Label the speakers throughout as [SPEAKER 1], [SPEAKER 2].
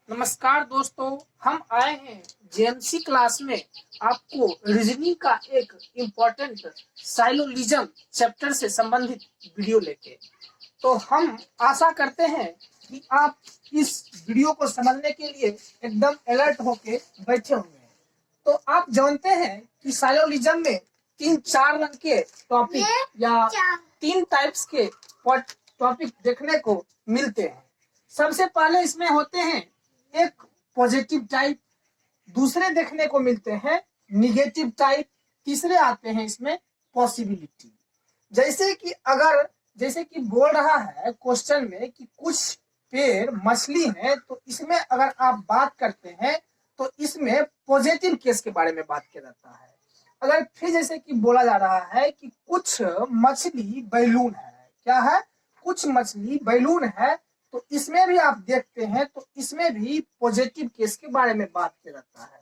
[SPEAKER 1] नमस्कार दोस्तों, हम आए हैं जेएमसी क्लास में आपको रीजनिंग का एक इम्पोर्टेंट साइलोलिज्म चैप्टर से संबंधित वीडियो लेके। तो हम आशा करते हैं कि आप इस वीडियो को समझने के लिए एकदम अलर्ट होके बैठे होंगे। तो आप जानते हैं कि साइलोलिज्म में 3-4 रंग के टॉपिक या 3 टाइप्स के टॉपिक देखने को मिलते हैं। सबसे पहले इसमें होते हैं एक पॉजिटिव टाइप, दूसरे देखने को मिलते हैं निगेटिव टाइप, तीसरे आते हैं इसमें पॉसिबिलिटी। जैसे कि बोल रहा है क्वेश्चन में कि कुछ पेड़ मछली है, तो इसमें अगर आप बात करते हैं तो इसमें पॉजिटिव केस के बारे में बात किया जाता है। अगर फिर जैसे कि बोला जा रहा है कि कुछ मछली बैलून है, क्या है? कुछ मछली बैलून है, तो इसमें भी आप देखते हैं तो इसमें भी पॉजिटिव केस के बारे में बात किया जाता है।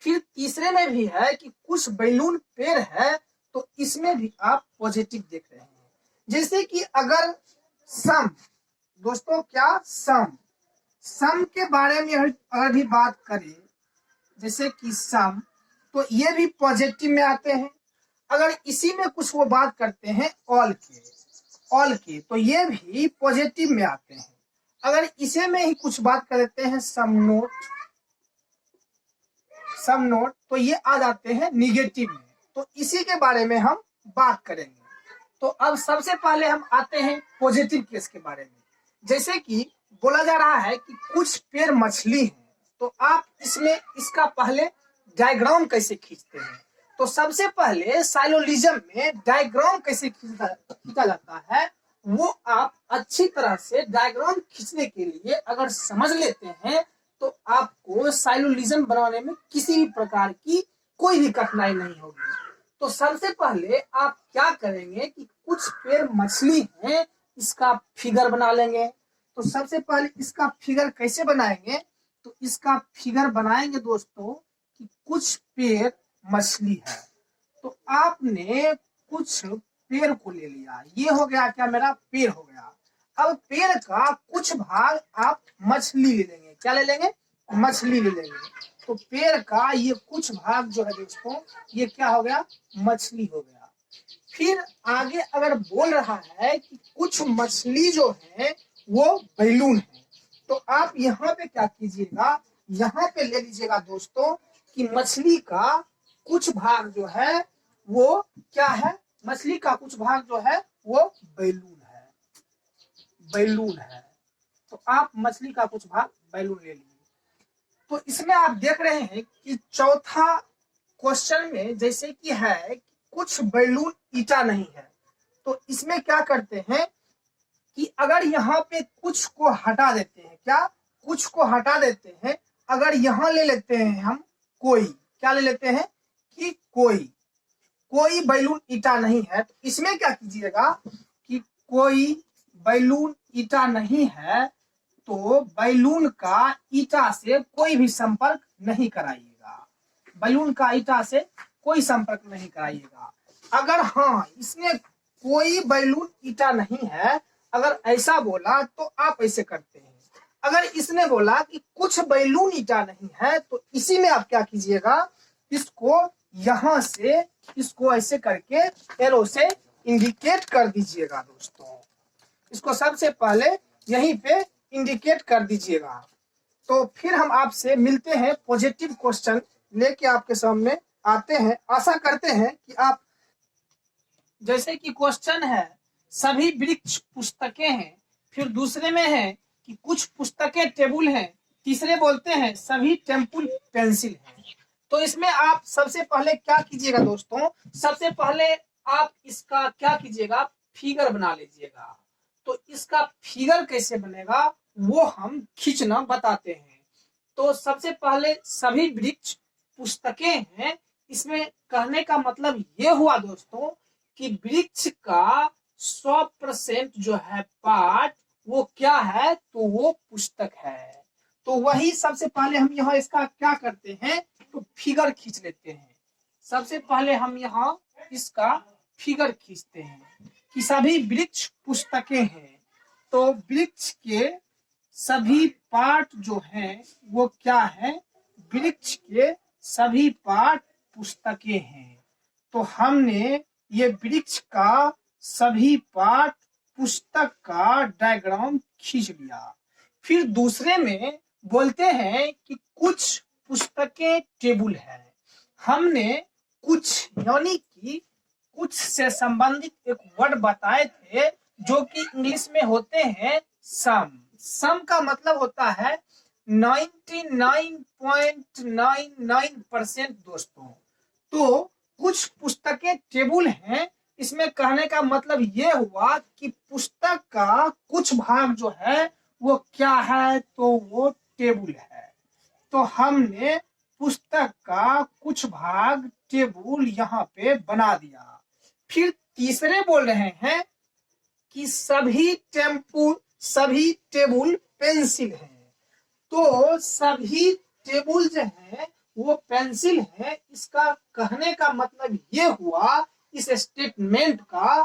[SPEAKER 1] फिर तीसरे में भी है कि कुछ बैलून पेड़ है, तो इसमें भी आप पॉजिटिव देख रहे हैं। जैसे कि अगर सम, दोस्तों क्या सम के बारे में अगर भी बात करें, जैसे कि सम, तो ये भी पॉजिटिव में आते हैं। अगर इसी में कुछ वो बात करते हैं ऑल के, तो ये भी पॉजिटिव में आते हैं। अगर इसे में ही कुछ बात कर देते हैं सम नोट, तो ये आ जाते हैं निगेटिव में। तो इसी के बारे में हम बात करेंगे। तो अब सबसे पहले हम आते हैं पॉजिटिव केस के बारे में। जैसे कि बोला जा रहा है कि कुछ पेड़ मछली हैं, तो आप इसमें इसका पहले डायग्राम कैसे खींचते हैं? तो सबसे पहले साइलोलिज्म में डायग्राम कैसे खींचा जाता है, वो आप अच्छी तरह से डायग्राम खींचने के लिए अगर समझ लेते हैं तो आपको साइलोलिज्म बनाने में किसी भी प्रकार की कोई भी कठिनाई नहीं होगी। तो सबसे पहले आप क्या करेंगे कि कुछ पेड़ मछली हैं, इसका फिगर बना लेंगे। तो सबसे पहले इसका फिगर कैसे बनाएंगे? तो इसका फिगर बनाएंगे दोस्तों कि कुछ पेड़ मछली है। तो आपने कुछ पेड़ को ले लिया, ये हो गया क्या? मेरा पेड़ हो गया। अब पेड़ का कुछ भाग आप मछली ले लेंगे। क्या ले लेंगे? मछली ले लेंगे। तो पेड़ का ये कुछ भाग जो है दोस्तों, ये क्या हो गया? मछली हो गया। फिर आगे अगर बोल रहा है कि कुछ मछली जो है वो बैलून है, तो आप यहाँ पे क्या कीजिएगा, यहाँ पे ले लीजिएगा दोस्तों कि मछली का कुछ भाग जो है वो क्या है? मछली का कुछ भाग जो है वो बैलून है। तो आप मछली का कुछ भाग बैलून ले लीजिए। तो इसमें आप देख रहे हैं कि चौथा क्वेश्चन में जैसे कि है कि कुछ बैलून ईटा नहीं है, तो इसमें क्या करते हैं कि अगर यहाँ पे कुछ को हटा देते हैं, क्या? कुछ को हटा देते हैं। अगर यहाँ ले लेते हैं हम कोई, क्या ले लेते हैं कि कोई बैलून ईटा नहीं है, तो इसमें क्या कीजिएगा कि कोई बैलून ईटा नहीं है, तो बैलून का ईटा से कोई भी संपर्क नहीं कराइएगा। बैलून का ईटा से कोई संपर्क नहीं कराइएगा। अगर हाँ इसमें कोई बैलून ईटा नहीं है, अगर ऐसा बोला तो आप ऐसे करते हैं। अगर इसने बोला कि कुछ बैलून ईटा नहीं है, तो इसी में आप क्या कीजिएगा, इसको यहां से इसको ऐसे करके एरो से इंडिकेट कर दीजिएगा दोस्तों। इसको सबसे पहले यहीं पे इंडिकेट कर दीजिएगा। तो फिर हम आपसे मिलते हैं, पॉजिटिव क्वेश्चन लेके आपके सामने आते हैं। आशा करते हैं कि आप, जैसे कि क्वेश्चन है सभी वृक्ष पुस्तकें हैं, फिर दूसरे में है कि कुछ पुस्तकें टेबुल हैं, तीसरे बोलते हैं सभी टेम्पुल पेंसिल हैं। तो इसमें आप सबसे पहले क्या कीजिएगा दोस्तों, सबसे पहले आप इसका क्या कीजिएगा, फिगर बना लीजिएगा। तो इसका फिगर कैसे बनेगा वो हम खींचना बताते हैं। तो सबसे पहले सभी वृक्ष पुस्तकें हैं, इसमें कहने का मतलब ये हुआ दोस्तों कि वृक्ष का 100% जो है पार्ट वो क्या है, तो वो पुस्तक है। तो वही सबसे पहले हम यहाँ इसका क्या करते हैं, तो फिगर खींच लेते हैं। सबसे पहले हम यहाँ इसका फिगर खींचते हैं कि सभी वृक्ष पुस्तकें हैं। तो वृक्ष के सभी पार्ट जो हैं वो क्या है, वृक्ष के सभी पार्ट पुस्तकें हैं। तो हमने ये वृक्ष का सभी पार्ट पुस्तक का डायग्राम खींच लिया। फिर दूसरे में बोलते हैं कि कुछ पुस्तकें टेबल है। हमने कुछ यानी कि कुछ से संबंधित एक वर्ड बताए थे जो कि इंग्लिश में होते हैं सम। सम का मतलब होता है 99.99% दोस्तों। तो कुछ पुस्तकें टेबल हैं, इसमें कहने का मतलब ये हुआ कि पुस्तक का कुछ भाग जो है वो क्या है, तो वो टेबल है। तो हमने पुस्तक का कुछ भाग टेबल यहाँ पे बना दिया। फिर तीसरे बोल रहे हैं कि सभी टेबल पेंसिल हैं। तो सभी टेबल जो है वो पेंसिल है। इसका कहने का मतलब ये हुआ इस स्टेटमेंट का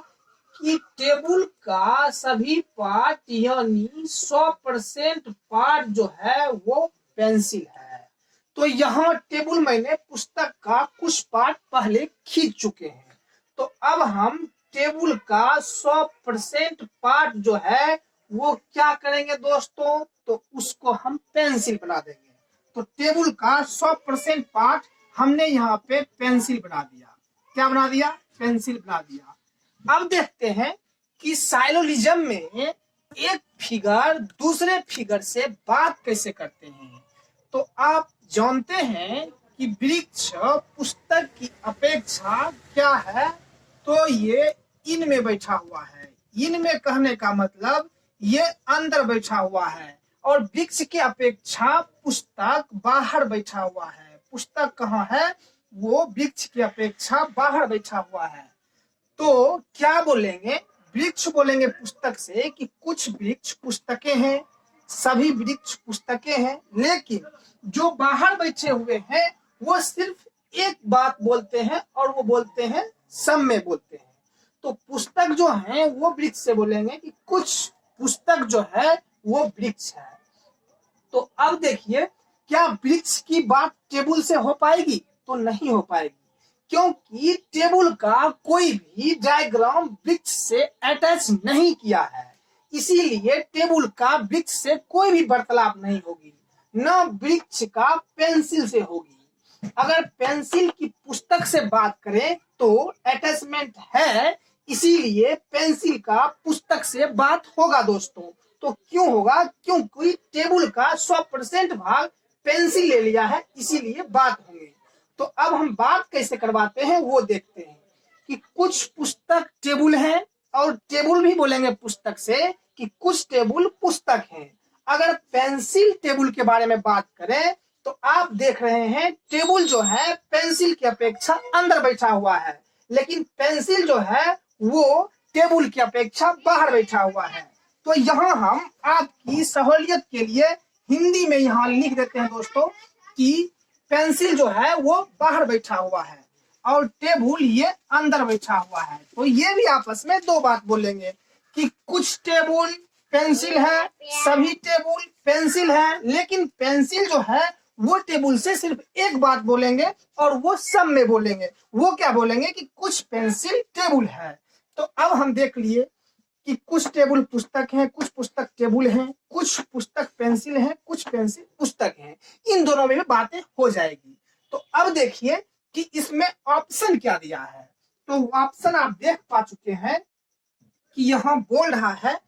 [SPEAKER 1] कि टेबल का सभी पार्ट यानी 100% पार्ट जो है वो पेंसिल है। तो यहाँ टेबल मैंने पुस्तक का कुछ पार्ट पहले खींच चुके हैं। तो अब हम टेबल का 100% पार्ट जो है वो क्या करेंगे दोस्तों, तो उसको हम पेंसिल बना देंगे। तो टेबल का 100% पार्ट हमने यहाँ पे पेंसिल बना दिया। क्या बना दिया, पेंसिल बना दिया। अब देखते हैं कि साइलोलिज्म में एक फिगर दूसरे फिगर से बात कैसे करते हैं। तो आप जानते हैं कि वृक्ष पुस्तक की अपेक्षा क्या है, तो ये इन में बैठा हुआ है। इन में कहने का मतलब ये अंदर बैठा हुआ है, और वृक्ष की अपेक्षा पुस्तक बाहर बैठा हुआ है। पुस्तक कहाँ है, वो वृक्ष की अपेक्षा बाहर बैठा हुआ है। तो क्या बोलेंगे, वृक्ष बोलेंगे पुस्तक से कि कुछ वृक्ष पुस्तकें हैं, सभी वृक्ष पुस्तकें हैं, लेकिन जो बाहर बैठे हुए हैं वो सिर्फ एक बात बोलते हैं, और वो बोलते हैं सम में बोलते हैं। तो पुस्तक जो है वो वृक्ष से बोलेंगे कि कुछ पुस्तक जो है वो वृक्ष है। तो अब देखिए, क्या वृक्ष की बात टेबल से हो पाएगी, तो नहीं हो पाएगी, क्योंकि टेबल का कोई भी डायग्राम वृक्ष से अटैच नहीं किया है। इसीलिए टेबल का वृक्ष से कोई भी वार्तालाप नहीं होगी, न वृक्ष का पेंसिल से होगी। अगर पेंसिल की पुस्तक से बात करें तो अटैचमेंट है, इसीलिए पेंसिल का पुस्तक से बात होगा दोस्तों। तो क्यों होगा, क्योंकि टेबल का 100% भाग पेंसिल ले लिया है, इसीलिए बात होंगे। तो अब हम बात कैसे करवाते हैं वो देखते हैं कि कुछ पुस्तक टेबल है, और टेबल भी बोलेंगे पुस्तक से कि कुछ टेबल पुस्तक हैं। अगर पेंसिल टेबल के बारे में बात करें तो आप देख रहे हैं टेबल जो है पेंसिल की अपेक्षा अंदर बैठा हुआ है, लेकिन पेंसिल जो है वो टेबल की अपेक्षा बाहर बैठा हुआ है। तो यहाँ हम आपकी सहूलियत के लिए हिंदी में यहाँ लिख देते हैं दोस्तों कि पेंसिल जो है वो बाहर बैठा हुआ है और टेबल ये अंदर बैठा हुआ है। तो ये भी आपस में दो बात बोलेंगे कि कुछ टेबल पेंसिल है, सभी टेबल पेंसिल है, लेकिन पेंसिल जो है वो टेबल से सिर्फ एक बात बोलेंगे, और वो सब में बोलेंगे। वो क्या बोलेंगे कि कुछ पेंसिल टेबल है। तो अब हम देख लिए कि कुछ टेबल पुस्तक हैं, कुछ पुस्तक टेबल हैं, कुछ पुस्तक पेंसिल हैं, कुछ पेंसिल पुस्तक हैं। इन दोनों में बातें हो जाएगी। तो अब देखिए कि इसमें ऑप्शन क्या दिया है। तो ऑप्शन आप देख पा चुके हैं कि यहाँ बोल रहा है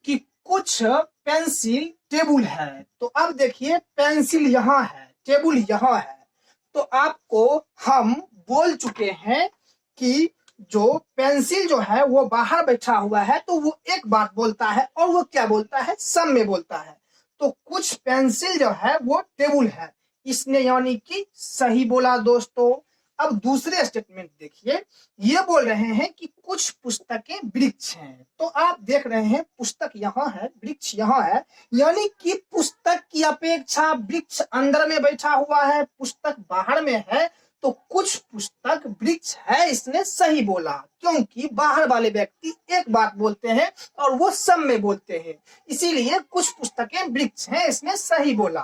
[SPEAKER 1] कि कुछ पेंसिल टेबल है। तो अब देखिए पेंसिल यहाँ है, टेबल यहाँ है। तो आपको हम बोल चुके हैं कि जो पेंसिल जो है वो बाहर बैठा हुआ है, तो वो एक बात बोलता है, और वो क्या बोलता है, सब में बोलता है। तो कुछ पेंसिल जो है वो टेबल है, इसने यानी कि सही बोला दोस्तों। अब दूसरे स्टेटमेंट देखिए, ये बोल रहे हैं कि कुछ पुस्तकें वृक्ष हैं। तो आप देख रहे हैं पुस्तक यहाँ है, वृक्ष यहाँ है, यानी कि पुस्तक की अपेक्षा वृक्ष अंदर में बैठा हुआ है, पुस्तक बाहर में है। तो कुछ पुस्तक वृक्ष है इसने सही बोला, क्योंकि बाहर वाले व्यक्ति एक बात बोलते हैं और वो सब में बोलते हैं, इसीलिए कुछ पुस्तकें वृक्ष हैं इसने सही बोला।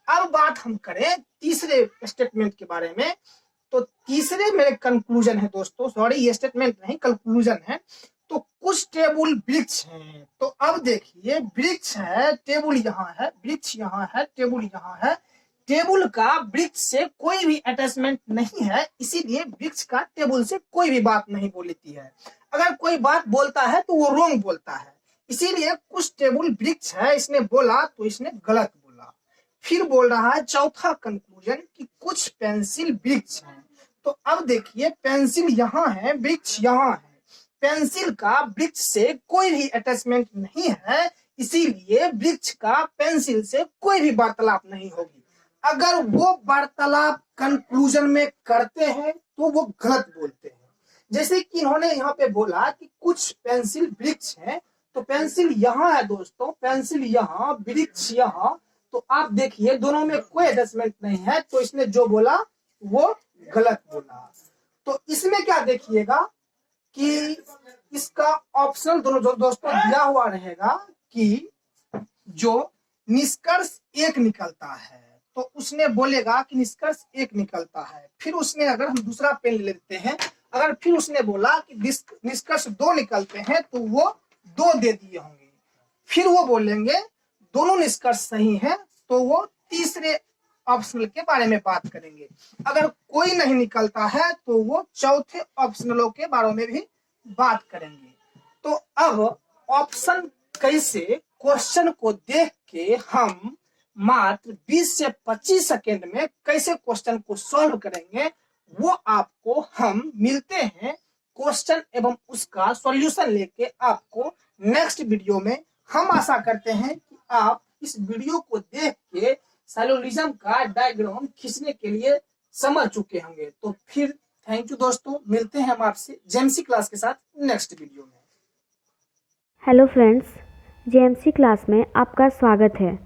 [SPEAKER 1] अब बात हम करें तीसरे स्टेटमेंट के बारे में। तो तीसरे मेरे कंक्लूजन है दोस्तों, सॉरी ये स्टेटमेंट नहीं कंक्लूजन है। तो कुछ टेबल वृक्ष हैं। तो अब देखिए वृक्ष है, टेबल यहाँ है, वृक्ष यहाँ है, टेबल यहाँ है। टेबल का वृक्ष से कोई भी अटैचमेंट नहीं है, इसीलिए वृक्ष का टेबल से कोई भी बात नहीं बोलती है। अगर कोई बात बोलता है तो वो रॉन्ग बोलता है, इसीलिए कुछ टेबल वृक्ष है इसने बोला तो इसने गलत बोला। फिर बोल रहा है चौथा कंक्लूजन कि कुछ पेंसिल वृक्ष हैं। तो अब देखिए पेंसिल यहाँ है, वृक्ष यहाँ है, पेंसिल का वृक्ष से कोई भी अटैचमेंट नहीं है, इसीलिए वृक्ष का पेंसिल से कोई भी वार्तालाप नहीं होगी। अगर वो वार्तालाप कंक्लूजन में करते हैं तो वो गलत बोलते हैं। जैसे कि इन्होंने यहाँ पे बोला कि कुछ पेंसिल वृक्ष हैं, तो पेंसिल यहाँ है दोस्तों, पेंसिल यहाँ, वृक्ष यहाँ। तो आप देखिए दोनों में कोई अटैचमेंट नहीं है, तो इसने जो बोला वो गलत बोला। तो इसमें क्या देखिएगा कि इसका ऑप्शनल दोनों जो दोस्तों दिया हुआ रहेगा कि जो निष्कर्ष एक निकलता है, तो उसने बोलेगा कि निष्कर्ष एक निकलता है। फिर उसने अगर हम दूसरा पेन ले लेते हैं, अगर फिर उसने बोला कि निष्कर्ष दो निकलते हैं, तो वो दो दे दिए होंगे। फिर वो बोलेंगे दोनों निष्कर्ष सही है, तो वो तीसरे ऑप्शनल के बारे में बात करेंगे। अगर कोई नहीं निकलता है तो वो चौथे ऑप्शनलों के बारे में भी बात करेंगे। तो अब ऑप्शन कैसे क्वेश्चन को देख के हम मात्र 20 से 25 सेकेंड में कैसे क्वेश्चन को सॉल्व करेंगे, वो आपको हम मिलते हैं क्वेश्चन एवं उसका सॉल्यूशन लेके आपको नेक्स्ट वीडियो में। हम आशा करते हैं कि आप इस वीडियो को देख के साइलोलिज्म का डायग्राम खींचने के लिए समझ चुके होंगे। तो फिर थैंक यू दोस्तों, मिलते हैं हम आपसे जेएमसी क्लास के साथ नेक्स्ट वीडियो में।
[SPEAKER 2] हेलो फ्रेंड्स, जेएमसी क्लास में आपका स्वागत है।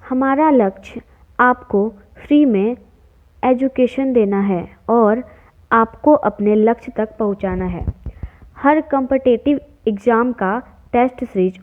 [SPEAKER 2] हमारा लक्ष्य आपको फ्री में एजुकेशन देना है और आपको अपने लक्ष्य तक पहुंचाना है। हर कॉम्पिटिटिव एग्ज़ाम का टेस्ट सीरीज